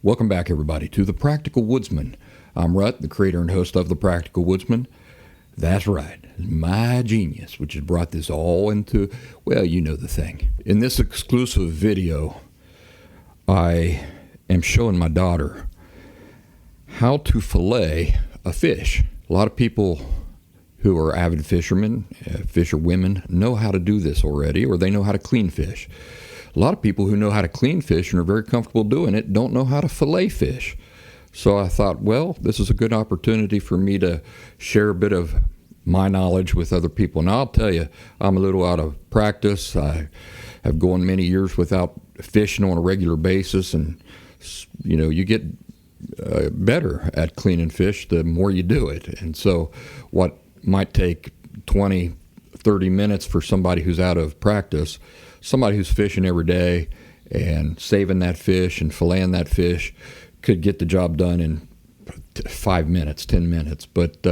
Welcome back, everybody, to The Practical Woodsman. I'm Rut, the creator and host of The Practical Woodsman. That's right, my genius, which has brought this all into, well, you know the thing. In this exclusive video, I am showing my daughter how to fillet a fish. A lot of people who are avid fishermen, fisherwomen, know how to do this already, or they know how to clean fish. A lot of people who know how to clean fish and are very comfortable doing it don't know how to fillet fish. So I thought, well, this is a good opportunity for me to share a bit of my knowledge with other people. And I'll tell you, I'm a little out of practice. I have gone many years without fishing on a regular basis, and you know, you get better at cleaning fish the more you do it. And so what might take 20, 30 minutes for somebody who's out of practice, somebody who's fishing every day and saving that fish and filleting that fish could get the job done in 5 minutes, 10 minutes. But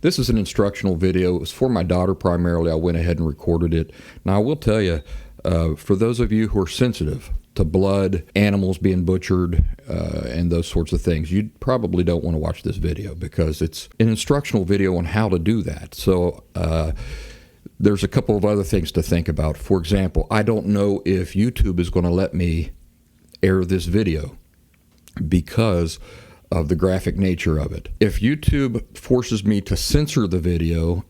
this is an instructional video. It was for my daughter primarily. I went ahead and recorded it. Now, I will tell you, for those of you who are sensitive to blood, animals being butchered, and those sorts of things, you probably don't want to watch this video because it's an instructional video on how to do that. So there's a couple of other things to think about. For example, I don't know if YouTube is going to let me air this video because of the graphic nature of it. If YouTube forces me to censor the video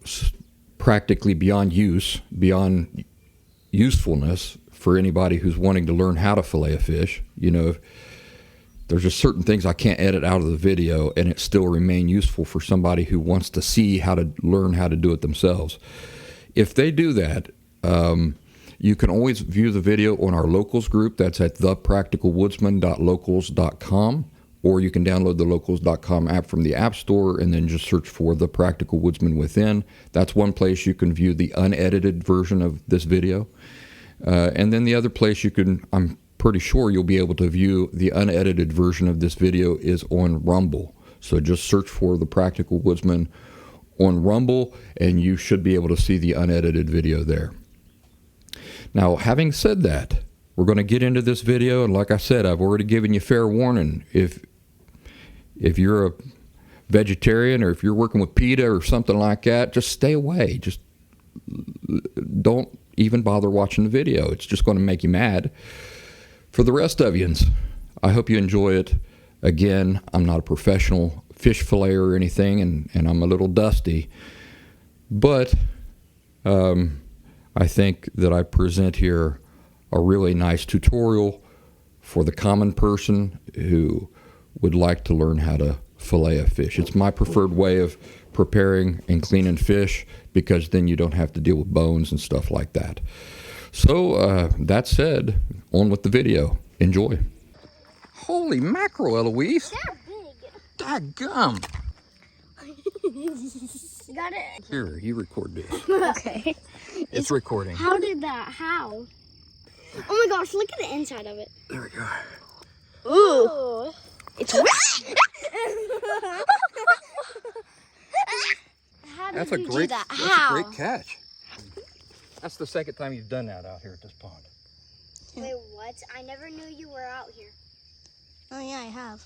practically beyond usefulness for anybody who's wanting to learn how to fillet a fish, you know, there's just certain things I can't edit out of the video and it still remain useful for somebody who wants to see how to learn how to do it themselves. If they do that, you can always view the video on our locals group. That's at thepracticalwoodsman.locals.com, or you can download the locals.com app from the App Store and then just search for The Practical Woodsman within. That's one place you can view the unedited version of this video. And then the other place you can, I'm pretty sure you'll be able to view the unedited version of this video is on Rumble. So just search for The Practical Woodsman on Rumble, and you should be able to see the unedited video there. Now, having said that, we're going to get into this video, and like I said, I've already given you fair warning. If you're a vegetarian or if you're working with PETA or something like that, just stay away. Just don't even bother watching the video. It's just going to make you mad. For the rest of you, I hope you enjoy it. Again, I'm not a professional fish filleter or anything, and I'm a little dusty, but I think that I present here a really nice tutorial for the common person who would like to learn how to fillet a fish. It's my preferred way of preparing and cleaning fish because then you don't have to deal with bones and stuff like that. So that said, on with the video. Enjoy. Holy mackerel, Eloise. They're big. Daggum. You got it? Here, you record this. Okay. It's recording. How did that? How? Oh my gosh, look at the inside of it. There we go. Ooh. It's wet. How That's did a you great, do that? that's How? a great catch. That's the second time you've done that out here at this pond. Wait, what? I never knew you were out here. Oh yeah, I have.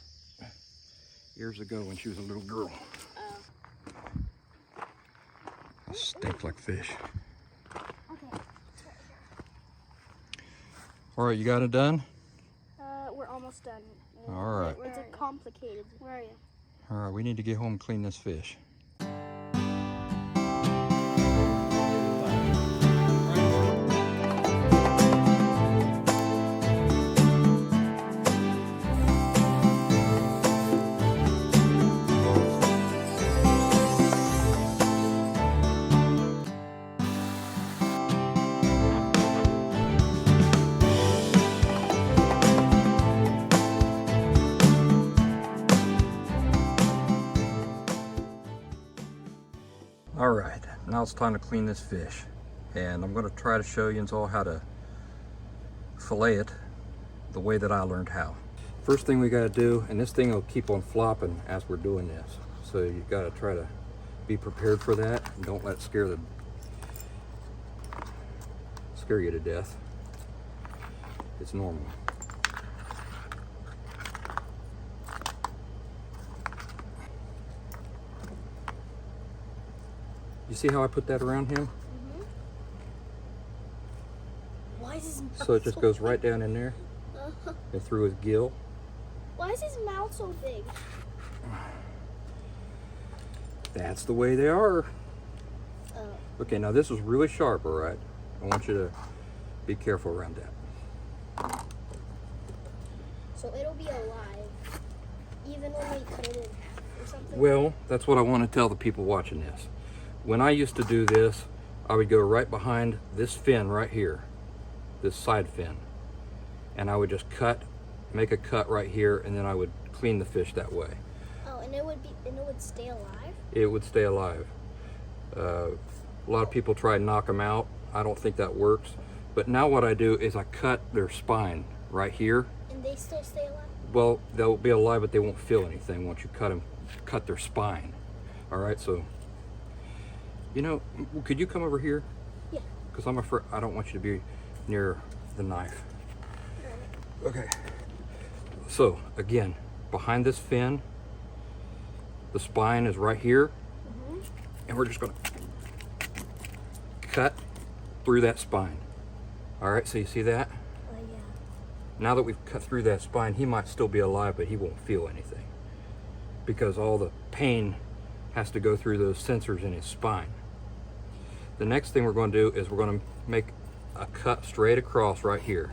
Years ago when she was a little girl. Oh. Stink like fish. Okay. All right, you got it done? We're almost done. All right. It's a complicated. Where are you? All right, we need to get home and clean this fish. All right, now it's time to clean this fish. And I'm gonna try to show you all how to fillet it the way that I learned how. First thing we gotta do, and this thing will keep on flopping as we're doing this. So you gotta try to be prepared for that. And don't let it scare you to death. It's normal. You see how I put that around him? Mm-hmm. Why is his mouth So it just goes right down in there and through his gill. Why is his mouth so big? That's the way they are. Oh. Okay, now this is really sharp, all right? I want you to be careful around that. So it'll be alive, even when we cut it in half or something? Well, that's what I want to tell the people watching this. When I used to do this, I would go right behind this fin right here, this side fin, and I would just make a cut right here, and then I would clean the fish that way. Oh, and it would stay alive? It would stay alive. A lot of people try and knock them out. I don't think that works. But now what I do is I cut their spine right here. And they still stay alive? Well, they'll be alive, but they won't feel anything once you cut their spine. All right, so, you know, could you come over here? Yeah. Because I'm afraid, I don't want you to be near the knife. Okay. So, again, behind this fin, the spine is right here. Mm-hmm. And we're just gonna cut through that spine. All right, so you see that? Oh, yeah. Now that we've cut through that spine, he might still be alive, but he won't feel anything because all the pain has to go through those sensors in his spine. The next thing we're going to do is we're going to make a cut straight across right here.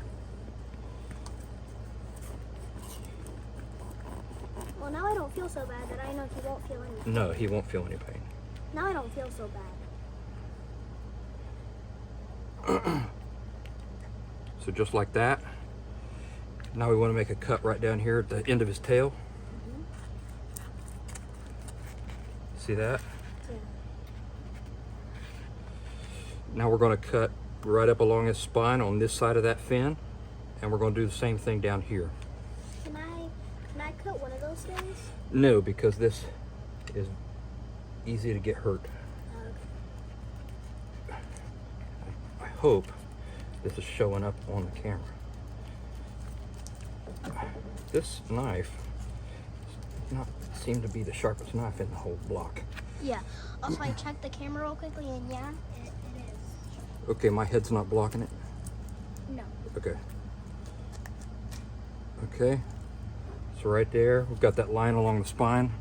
Well, now I don't feel so bad that I know he won't feel anything. No, he won't feel any pain. Now I don't feel so bad. So just like that. Now we want to make a cut right down here at the end of his tail. Mm-hmm. See that? Yeah. Now we're going to cut right up along his spine on this side of that fin, and we're going to do the same thing down here. Can I cut one of those things? No, because this is easy to get hurt. I hope this is showing up on the camera. This knife does not seem to be the sharpest knife in the whole block. Yeah. Also, I checked the camera real quickly, and yeah, it is. Okay, my head's not blocking it? No. Okay. Okay. So right there, we've got that line along the spine.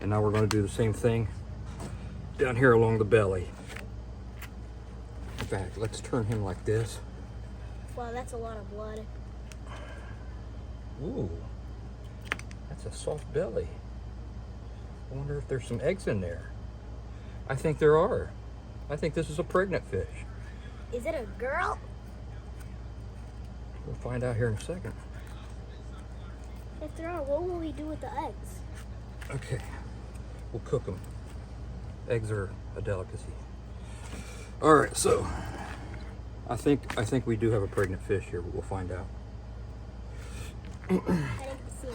And now we're going to do the same thing down here along the belly. In fact, let's turn him like this. Wow, that's a lot of blood. Ooh, that's a soft belly. I wonder if there's some eggs in there. I think there are. I think this is a pregnant fish. Is it a girl? We'll find out here in a second. If there are, what will we do with the eggs? Okay, we'll cook them. Eggs are a delicacy. All right, so I think we do have a pregnant fish here, but we'll find out. I didn't see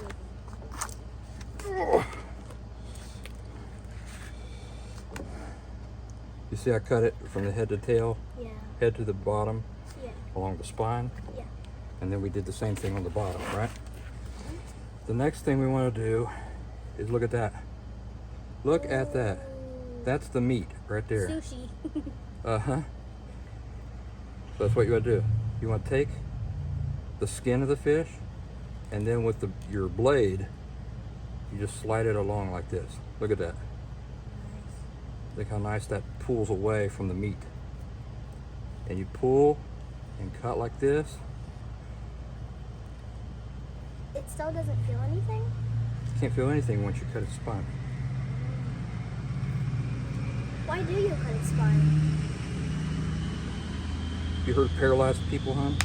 anything. You see I cut it from the head to tail, Yeah. head to the bottom, Yeah. along the spine, Yeah. and then we did the same thing on the bottom, right? The next thing we want to do is look at that. Look at that. That's the meat right there. Sushi. Uh-huh. So that's what you want to do. You want to take the skin of the fish, and then with your blade, you just slide it along like this. Look at that. Look how nice that pulls away from the meat. And you pull and cut like this. It still doesn't feel anything? You can't feel anything once you cut its spine. Why do you cut its spine? You heard of paralyzed people, hon?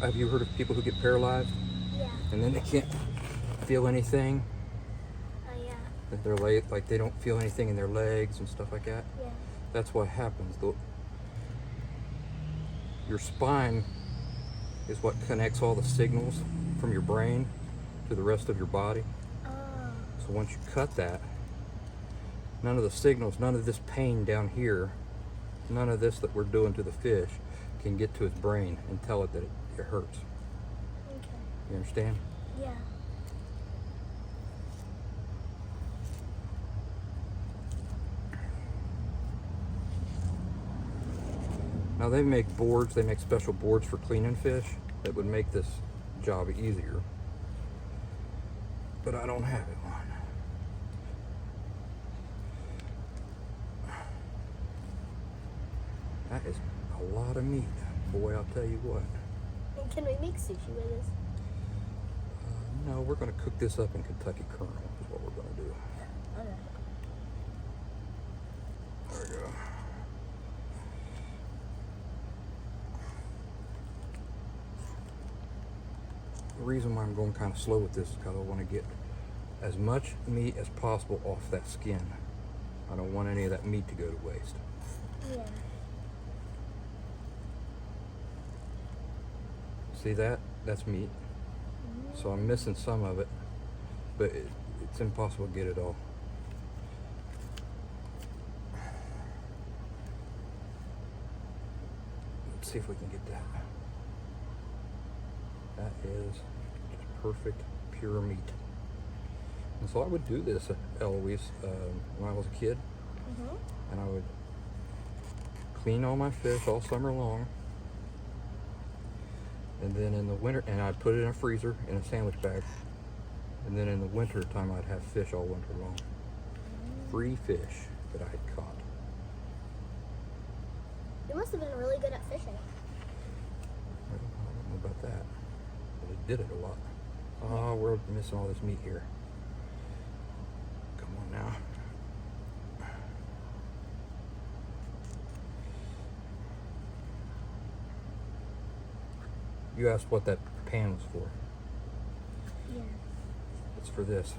Have you heard of people who get paralyzed Yeah. and then they can't feel anything? Yeah. That their leg, like they don't feel anything in their legs and stuff like that? Yeah. That's what happens. Your spine is what connects all the signals from your brain to the rest of your body. Oh. So once you cut that, none of the signals, none of this pain down here, none of this that we're doing to the fish can get to its brain and tell it that it hurts. Okay. You understand? Yeah. Now they make boards, they make special boards for cleaning fish that would make this job easier. But I don't have it on. That is a lot of meat. Boy, I'll tell you what. And can we make sushi with this? No, we're going to cook this up in Kentucky Colonel is what we're going to do. Okay. There we go. The reason why I'm going kind of slow with this is because I want to get as much meat as possible off that skin. I don't want any of that meat to go to waste. Yeah. See that? That's meat. So I'm missing some of it, but it's impossible to get it all. Let's see if we can get that. That is just perfect, pure meat. And so I would do this, Eloise, when I was a kid. And I would clean all my fish all summer long. And then in the winter, and I'd put it in a freezer in a sandwich bag. And then in the winter time, I'd have fish all winter long. Free fish that I had caught. You must have been really good at fishing. I don't know about that, but I did it a lot. Oh, we're missing all this meat here. Come on now. You asked what that pan was for. Yeah. It's for this.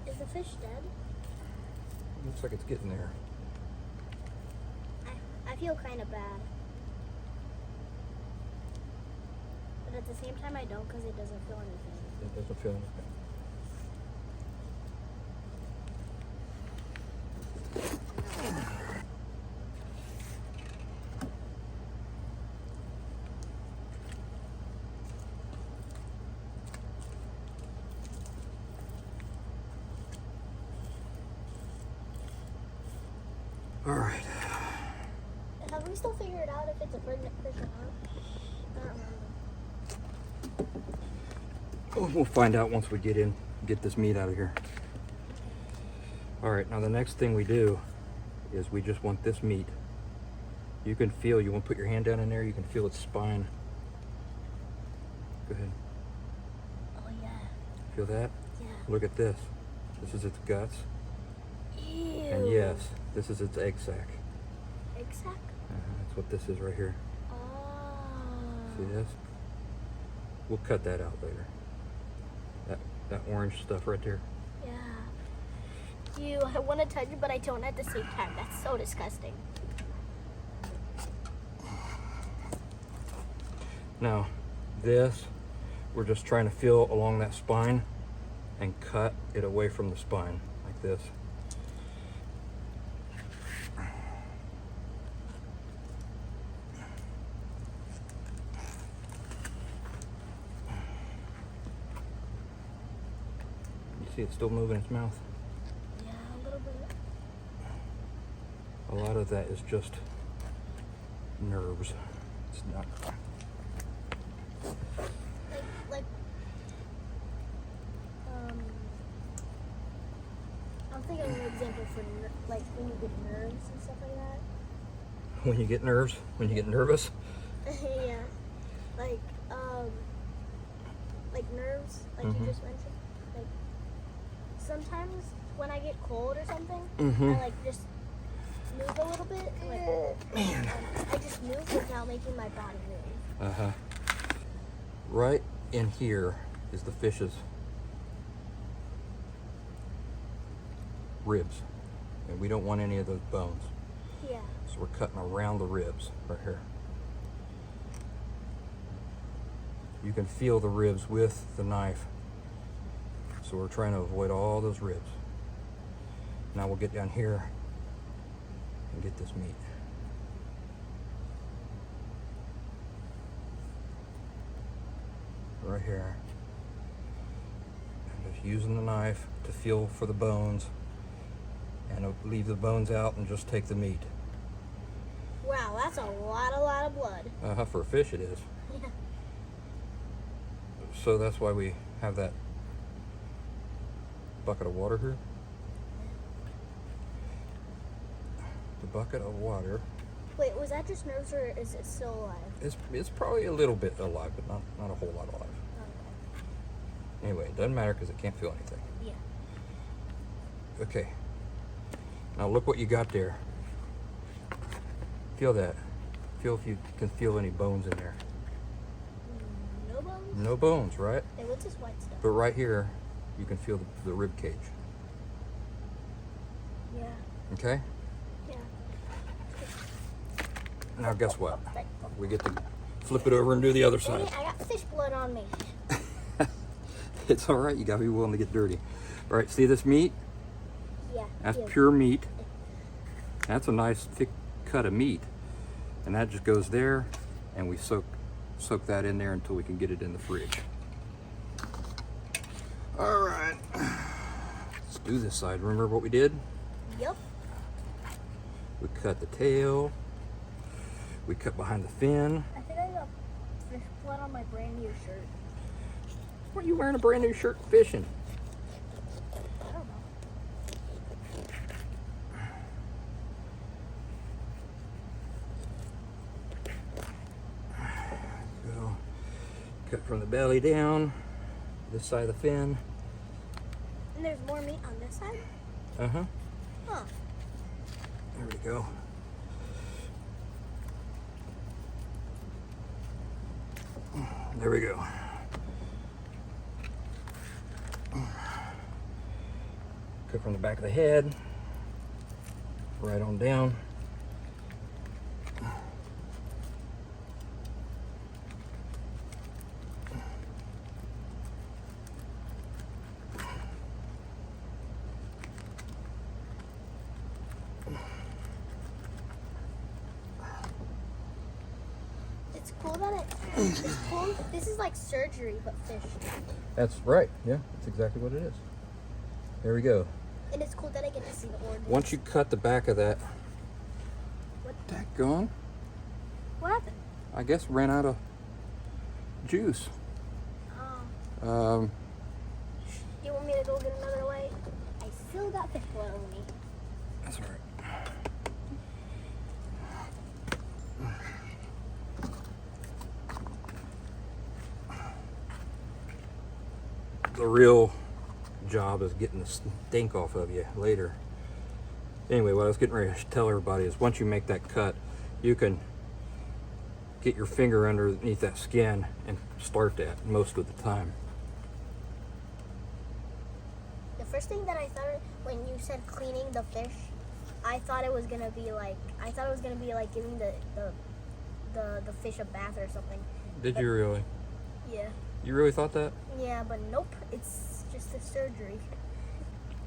Is the fish dead? Looks like it's getting there. I feel kind of bad. But at the same time, I don't because it doesn't feel anything. It doesn't feel anything. All right. Have we still figured out if it's a pregnant fish or not? I don't remember. We'll find out once we get this meat out of here. All right, now the next thing we do is we just want this meat. You can feel, you want to put your hand down in there, you can feel its spine. Go ahead. Oh, yeah. Feel that? Yeah. Look at this. This is its guts. Ew. And yes, this is its egg sac. Egg sac? That's what this is right here. Oh. See this? We'll cut that out later. That orange stuff right there. Yeah. I want to touch it, but I don't at the same time. That's so disgusting. Now, this, we're just trying to feel along that spine and cut it away from the spine, like this. You see it's still moving its mouth? Yeah, a little bit. A lot of that is just nerves. It's not. Like, I'm thinking of an example for like when you get nerves and stuff like that. When you get nerves? When you get nervous? Yeah, like nerves, like you just mentioned. Like sometimes when I get cold or something, I like just move a little bit. Like, Man. I just move without making my body move. Right in here is the fish's ribs. And we don't want any of those bones. Yeah. So we're cutting around the ribs right here. You can feel the ribs with the knife. So we're trying to avoid all those ribs. Now we'll get down here and get this meat. Right here. I'm just using the knife to feel for the bones, and I'll leave the bones out and just take the meat. Wow, that's a lot of blood. For a fish it is. Yeah. So that's why we have that bucket of water here. The bucket of water. Wait, was that just nerves or is it still alive? It's probably a little bit alive, but not a whole lot alive. Okay. Anyway, it doesn't matter because it can't feel anything. Yeah. Okay. Now look what you got there. Feel that. Feel if you can feel any bones in there. No bones? No bones, right? Hey, what's this white stuff? But right here, you can feel the rib cage. Yeah. Okay? Yeah. Now guess what? We get to flip it over and do the other Dang side. it, I got fish blood on me. It's all right. You got to be willing to get dirty. All right, see this meat? Yeah. That's yeah. pure meat. That's a nice thick cut of meat. And that just goes there, and we soak that in there until we can get it in the fridge. All right. Let's do this side. Remember what we did? Yep. We cut the tail. We cut behind the fin. I think I got fish blood on my brand new shirt. What are you wearing a brand new shirt fishing? I don't know. Go. Cut from the belly down, this side of the fin. And there's more meat on this side? Uh-huh. Huh. There we go. There we go. Cut from the back of the head, right on down. It's cool that it's cool. This is like surgery, but fish. That's right. Yeah, that's exactly what it is. There we go. And it's cool that I get to see the organs. Once you cut the back of that, What? daggone, What happened? I guess ran out of juice. Oh. You want me to go get another light? I still got fish blood on me. That's all right. The real job is getting the stink off of you later. Anyway, what I was getting ready to tell everybody is once you make that cut, you can get your finger underneath that skin and start that most of the time. The first thing that I thought when you said cleaning the fish, I thought it was gonna be like giving the fish a bath or something. Did you really? Yeah. You really thought that? Yeah, but nope. It's just a surgery.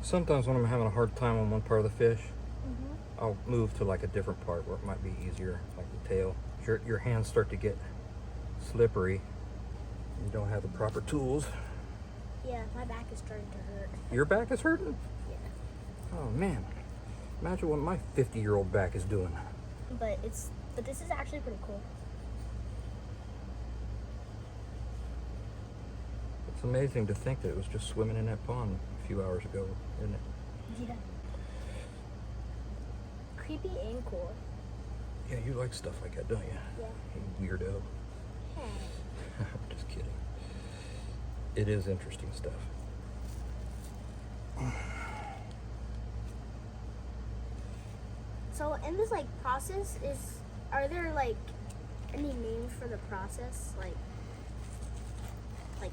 Sometimes when I'm having a hard time on one part of the fish, Mhm. I'll move to like a different part where it might be easier, like the tail. Your hands start to get slippery. You don't have the proper tools. Yeah, my back is starting to hurt. Your back is hurting? Yeah. Oh man. Imagine what my 50-year-old back is doing. But this is actually pretty cool. It's amazing to think that it was just swimming in that pond a few hours ago, isn't it? Yeah. Creepy and cool. Yeah, you like stuff like that, don't you? Yeah. You weirdo. Hey. I'm just kidding. It is interesting stuff. So in this like process are there like any names for the process like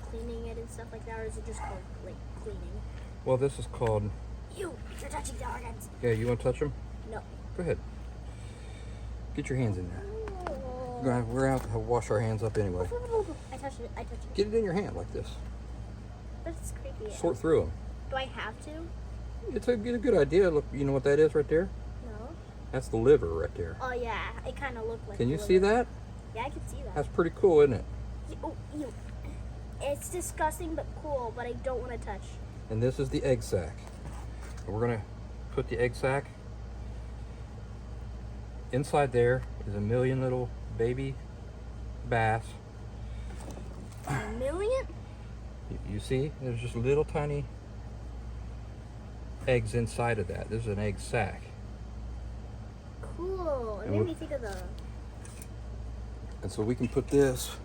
cleaning it and stuff like that, or is it just called like cleaning? Well, this is called... You're touching the organs. Yeah, you want to touch them? No. Go ahead. Get your hands in there. We're out to wash our hands up anyway. I touched it. Get it in your hand like this. But it's creepy. Sort through them. Do I have to? It's a good idea. Look, you know what that is right there? No. That's the liver right there. Oh yeah, it kind of looked like. Can you the see liver. that? Yeah, I can see that. That's pretty cool, isn't it? Ew. It's disgusting but cool, but I don't want to touch. And this is the egg sac. And we're gonna put the egg sac inside. There is a million little baby bass. A million? You see, there's just little tiny eggs inside of that. This is an egg sac. Cool. It And made we're- me think of the. And so we can put this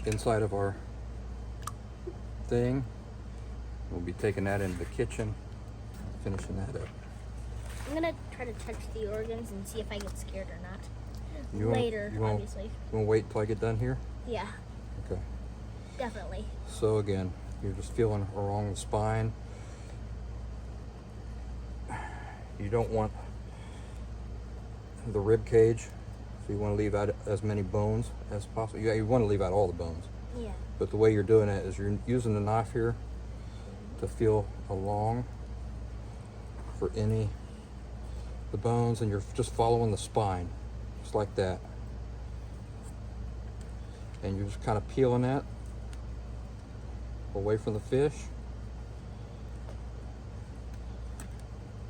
inside of our thing. We'll be taking that into the kitchen, finishing that up. I'm gonna try to touch the organs and see if I get scared or not. You want- Later, you want- obviously. You want to wait until I get done here? Yeah, Okay. definitely. So again, you're just feeling along the spine. You don't want the rib cage, so you want to leave out as many bones as possible. You want to leave out all the bones, Yeah. but the way you're doing it is you're using the knife here to feel along for any the bones, and you're just following the spine, just like that. And you're just kind of peeling that away from the fish.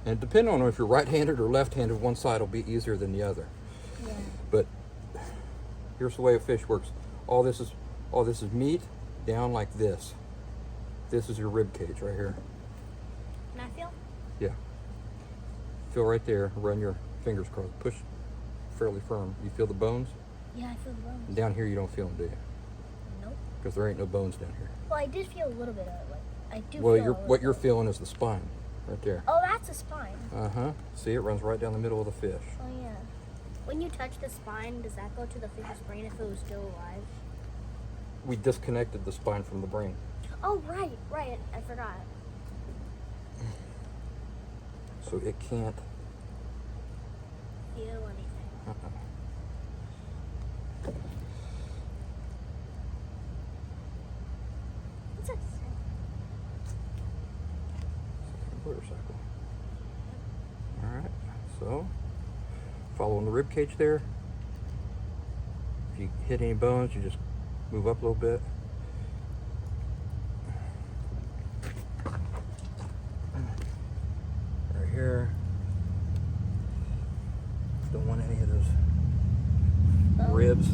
And depending on if you're right-handed or left-handed, one side will be easier than the other. Yeah. But here's the way a fish works. All this is meat down like this. This is your rib cage right here. Can I feel? Yeah. Feel right there. Run your fingers crossed. Push fairly firm. You feel the bones? Yeah, I feel the bones. Down here you don't feel them, do you? Nope. Because there ain't no bones down here. Well, I did feel a little bit of it. Like, I do. Well, feel what you're feeling is the spine, right there. Oh, that's a spine. Uh-huh. See, it runs right down the middle of the fish. Oh yeah. When you touch the spine, does that go to the fish's brain if it was still alive? We disconnected the spine from the brain. Oh right. I forgot. So it can't. Feel anything? Uh-uh. What's that sound? Motorcycle. All right. So, following the rib cage there. If you hit any bones, you just move up a little bit. Right here. Don't want any of those ribs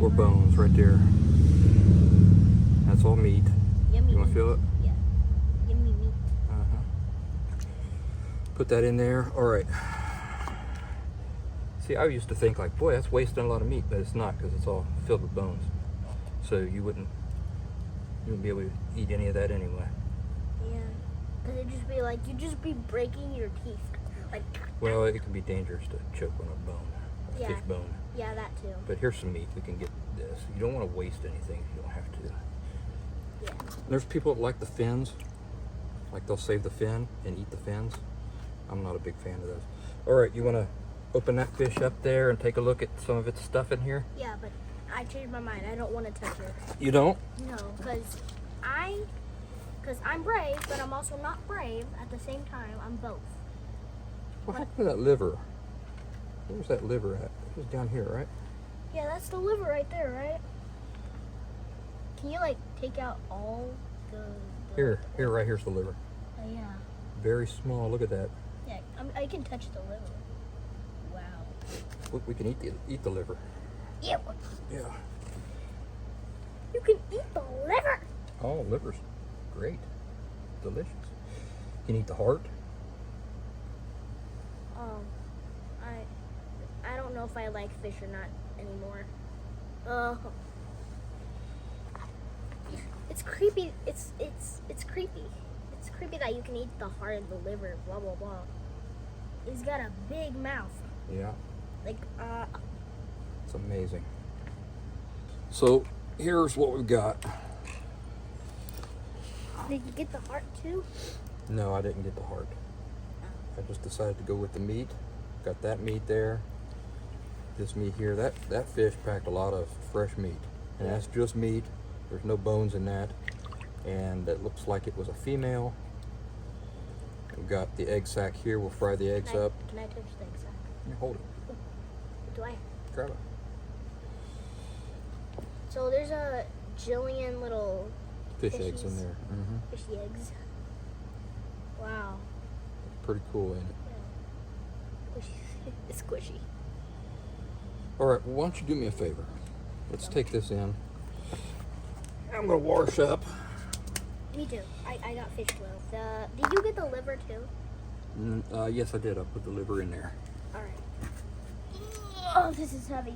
or bones right there. That's all meat. Yummy. You want to feel it? Yeah. Yummy meat. Put that in there. All right. See, I used to think like, boy, that's wasting a lot of meat, but it's not, because it's all filled with bones. So you wouldn't be able to eat any of that anyway. Yeah. Cause it'd just be like you'd just be breaking your teeth. Like. Well, it can be dangerous to choke on a bone, a Yeah. fish bone. Yeah, that too. But here's some meat. We can get this. You don't want to waste anything if you don't have to. Yeah. There's people that like the fins. Like they'll save the fin and eat the fins. I'm not a big fan of those. All right, you want to open that fish up there and take a look at some of its stuff in here? Yeah, but I changed my mind. I don't want to touch it. You don't? No, because I'm brave, but I'm also not brave at the same time. I'm both. What happened to that liver? Where's that liver at? It was down here, right? Yeah, that's the liver right there, right? Can you like take out all the Here, right here's the liver. Oh yeah. Very small. Look at that. Yeah, I can touch the liver. Wow. Look, we can eat the liver. Ew. Yeah. You can eat the liver. Oh, liver's great. Delicious. You can eat the heart. I don't know if I like fish or not anymore. It's creepy. It's creepy. It's creepy that you can eat the heart and the liver. Blah blah blah. He's got a big mouth. Yeah. Like It's amazing. So here's what we've got. Did you get the heart too? No, I didn't get the heart. I just decided to go with the meat. Got that meat there. This meat here. That fish packed a lot of fresh meat. And that's just meat. There's no bones in that. and it looks like it was a female. We've got the egg sack here. We'll fry the eggs up. Can I touch the egg sack? Yeah, hold it. Do I? Grab it. So there's a jillion little Fish eggs in there. fishy eggs. Wow. Pretty cool, ain't it? Yeah. It's squishy. All right, well, why don't you do me a favor? Let's take this in. I'm gonna wash up. Me too. I got fish oil. Did you get the liver too? Yes, I did. I put the liver in there. All right. Oh, this is heavy.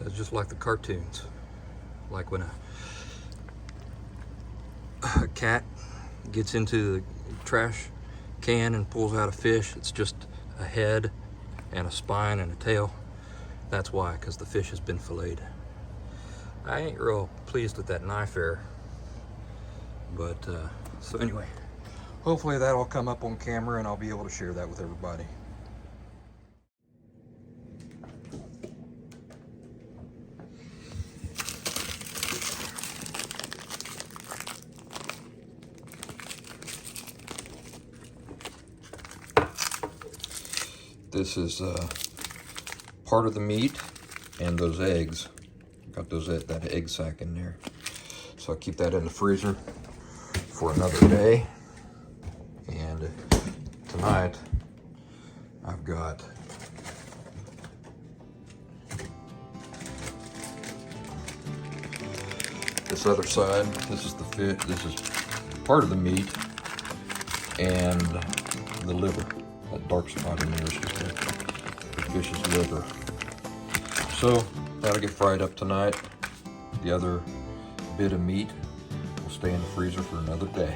It's just like the cartoons. Like when a cat gets into the trash can and pulls out a fish, it's just a head and a spine and a tail. That's why, because the fish has been filleted. I ain't real pleased with that knife there. But, so anyway, hopefully that'll come up on camera and I'll be able to share that with everybody. This is part of the meat and those eggs. Got that egg sack in there. So I keep that in the freezer for another day. And tonight I've got this other side. This is the fish. This is part of the meat and the liver. That dark spot in there is just the fish's liver. So that'll get fried up tonight. The other bit of meat will stay in the freezer for another day.